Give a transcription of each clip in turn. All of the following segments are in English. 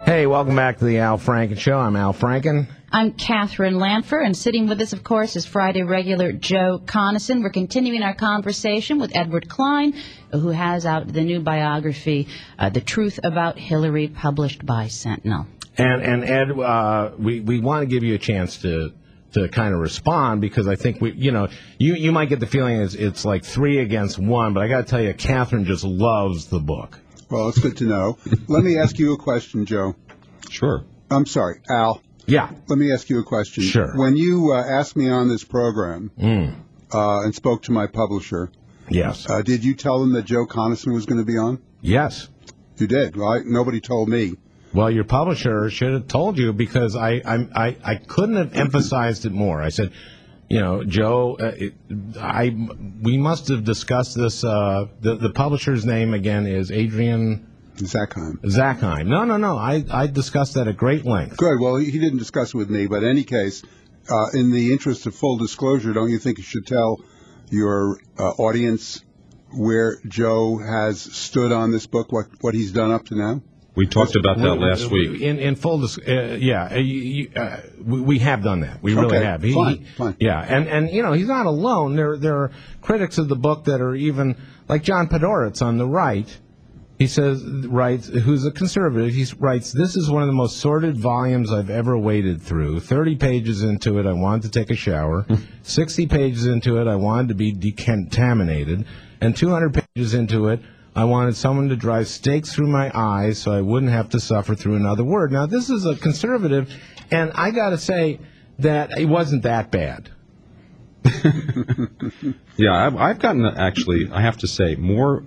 Hey, welcome back to the Al Franken Show. I'm Al Franken. I'm Catherine Lanfer, and sitting with us, of course, is Friday regular Joe Conason. We're continuing our conversation with Edward Klein, who has out the new biography, The Truth About Hillary, published by Sentinel. And Ed, we want to give you a chance to kind of respond, because I think you might get the feeling it's like 3 against 1, but I got to tell you, Catherine just loves the book. Well, it's good to know. Let me ask you a question, Joe. Sure. I'm sorry, Al. Yeah. Let me ask you a question. Sure. When you asked me on this program and spoke to my publisher, yes, did you tell them that Joe Conason was going to be on? Yes. You did. Well, nobody told me. Well, your publisher should have told you, because I couldn't have emphasized it more. I said, Joe, we must have discussed this. The publisher's name again is Adrian Zackheim. No. I discussed that at great length. Good. Well, he didn't discuss it with me, but in any case, in the interest of full disclosure, don't you think you should tell your audience where Joe has stood on this book, what he's done up to now? We talked about that last week. In full disclosure, we have done that. We really have. Fine. Yeah, and he's not alone. There are critics of the book that are even, like John Podhoretz on the right. He writes, who's a conservative, he writes, "This is one of the most sordid volumes I've ever waded through. 30 pages into it, I wanted to take a shower. 60 pages into it, I wanted to be decontaminated. And 200 pages into it, I wanted someone to drive stakes through my eyes so I wouldn't have to suffer through another word." Now, this is a conservative, and I got to say that it wasn't that bad. Yeah, I've gotten, actually, I have to say, more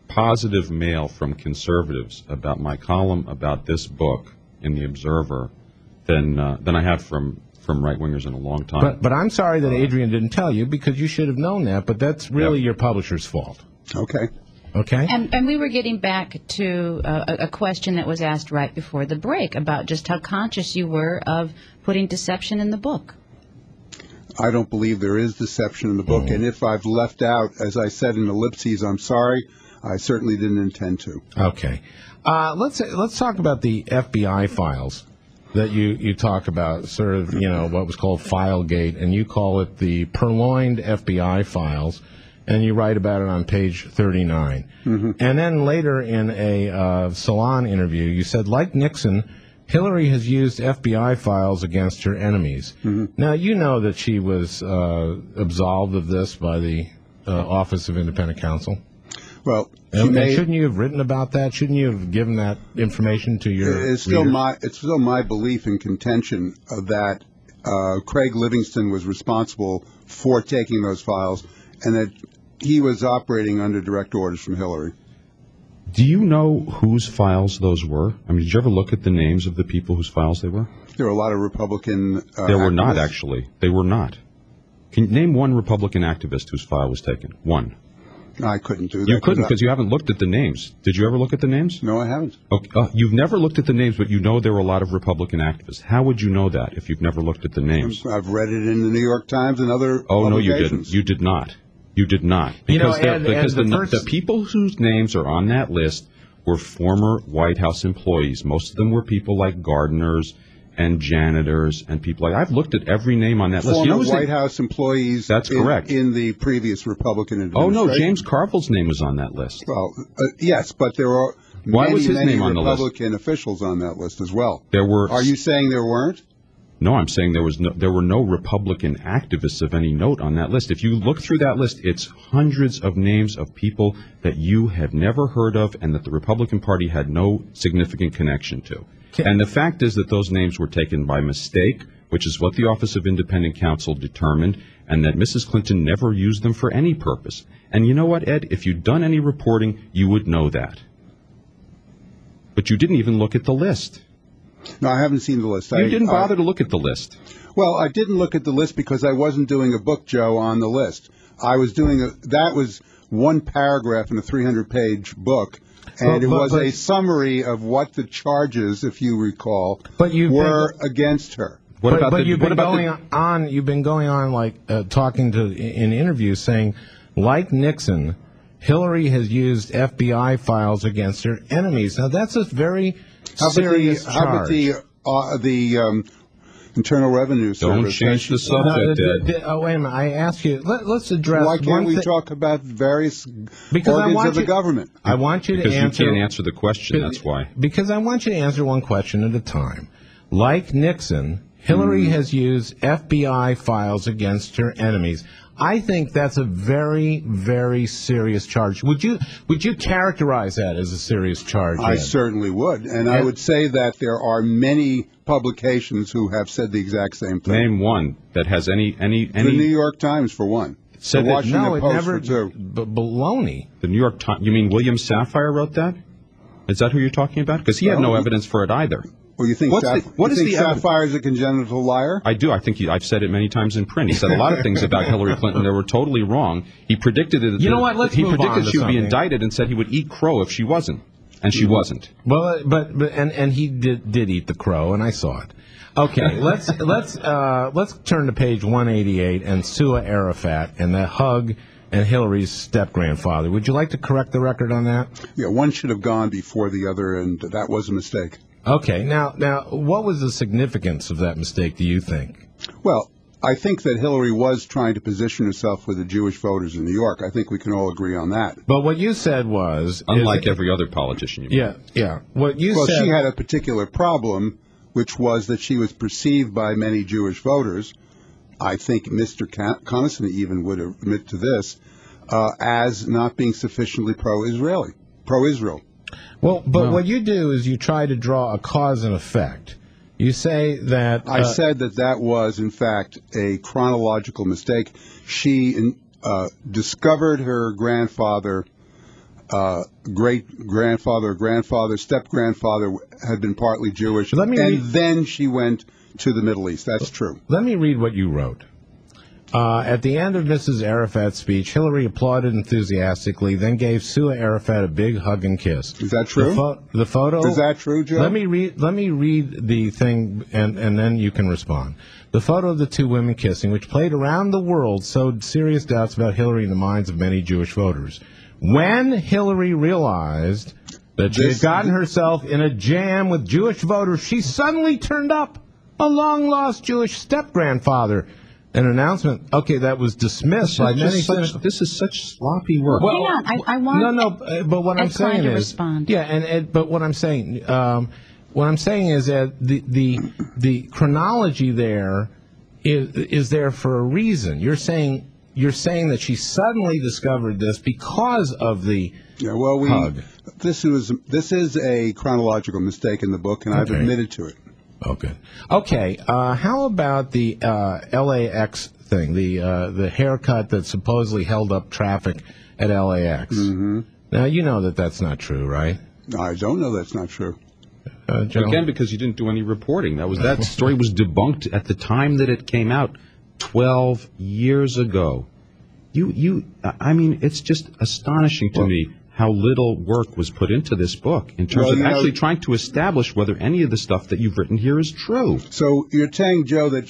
positive mail from conservatives about my column about this book in The Observer than I have from right-wingers in a long time. But I'm sorry that Adrian didn't tell you, because you should have known that, but that's really your publisher's fault. Okay. Okay. And we were getting back to a question that was asked right before the break about just how conscious you were of putting deception in the book. I don't believe there is deception in the book, and if I've left out, as I said in ellipses, I'm sorry. I certainly didn't intend to. Okay. Let's talk about the FBI files that you talk about, sort of, what was called Filegate, and you call it the purloined FBI files. And you write about it on page 39. Mm-hmm. And then later in a Salon interview, you said, like Nixon, Hillary has used FBI files against her enemies. Mm-hmm. Now, you know that she was absolved of this by the Office of Independent Counsel. Well, shouldn't you have written about that? Shouldn't you have given that information to your It's still my belief and contention that Craig Livingston was responsible for taking those files, and that he was operating under direct orders from Hillary. Do you know whose files those were? I mean, did you ever look at the names of the people whose files they were? There were a lot of Republican There were activists. not, actually. They were not. Can you name one Republican activist whose file was taken? One. I couldn't do that. You couldn't, because you haven't looked at the names. Did you ever look at the names? No, I haven't. Okay. You've never looked at the names, but you know there were a lot of Republican activists. How would you know that if you've never looked at the names? I've read it in the New York Times and other Oh, no, you publications. didn't. You did not. You did not. Because, the people whose names are on that list were former White House employees. Most of them were people like gardeners and janitors and people like... I've looked at every name on that list. Former White House employees. That's correct. In the previous Republican administration. Oh, no, James Carville's name was on that list. Well, yes, but there are many Republican officials on that list as well. There were... Are you saying there weren't? No, I'm saying there were no Republican activists of any note on that list. If you look through that list, it's hundreds of names of people that you have never heard of and that the Republican Party had no significant connection to. And the fact is that those names were taken by mistake, which is what the Office of Independent Counsel determined, and that Mrs. Clinton never used them for any purpose. And you know what, Ed? If you'd done any reporting, you would know that. But you didn't even look at the list. No, I haven't seen the list. You didn't bother to look at the list. Well, I didn't look at the list because I wasn't doing a book, Joe, on the list. I was doing that was one paragraph in a 300-page book, and it was a summary of what the charges, if you recall, were against her. You've been going on like talking to in interviews saying, like Nixon, Hillary has used FBI files against her enemies. Now that's a very serious charge. How about the Internal Revenue Service? Don't change the subject, Ed. Oh, wait a minute. I ask you, let's address Why can't we talk about various organs of the government? I want you to answer. Because you can't answer the question, that's why. Because I want you to answer one question at a time. Like Nixon, Hillary has used FBI files against her enemies. I think that's a very, very serious charge. Would you characterize that as a serious charge? I Ed? certainly would, and I would say that there are many publications who have said the exact same thing. Name one that has any. The New York Times, for one. Said the Washington no, it Post, never. for two. Baloney. The New York Times. You mean William Safire wrote that? Is that who you're talking about? Because he had no evidence for it either. Well, you think Sapphire is a congenital liar? I do. I think I've said it many times in print. He said a lot of things about Hillary Clinton that were totally wrong. He predicted that. You know what? Let's move on to she would be something. indicted and said he would eat crow if she wasn't, and she wasn't. Well, and he did eat the crow, and I saw it. Okay, let's turn to page 188 and Sua Arafat and the hug and Hillary's step-grandfather. Would you like to correct the record on that? Yeah, one should have gone before the other, and that was a mistake. Okay, now, what was the significance of that mistake, do you think? Well, I think that Hillary was trying to position herself with the Jewish voters in New York. I think we can all agree on that. But what you said was... Unlike every other politician. Yeah. What you said... Well, she had a particular problem, which was that she was perceived by many Jewish voters, I think Mr. Coniston even would admit to this, as not being sufficiently pro-Israel. Well, but what you do is you try to draw a cause and effect. You say that... I said that was, in fact, a chronological mistake. She discovered her grandfather, great-grandfather, grandfather, step-grandfather had been partly Jewish, then she went to the Middle East. That's true. Let me read what you wrote. At the end of Mrs. Arafat's speech, Hillary applauded enthusiastically, then gave Sua Arafat a big hug and kiss. Is that true? The photo. Is that true, Joe? Let me read the thing, and then you can respond. The photo of the two women kissing, which played around the world, sowed serious doubts about Hillary in the minds of many Jewish voters. When Hillary realized that she had gotten herself in a jam with Jewish voters, she suddenly turned up a long-lost Jewish step-grandfather. An announcement, that was dismissed by many. This is such sloppy work. Well, hang on, I want. But what I'm saying is, respond. But what I'm saying, is that the chronology there is there for a reason. You're saying that she suddenly discovered this because of the hug. This is a chronological mistake in the book, and I've admitted to it. Okay. How about the LAX thing, the haircut that supposedly held up traffic at LAX? Mm-hmm. Now, you know that's not true, right? I don't know that's not true. Again, because you didn't do any reporting. That story was debunked at the time that it came out 12 years ago. I mean, it's just astonishing to me how little work was put into this book in terms of actually trying to establish whether any of the stuff that you've written here is true. So you're saying, Joe, that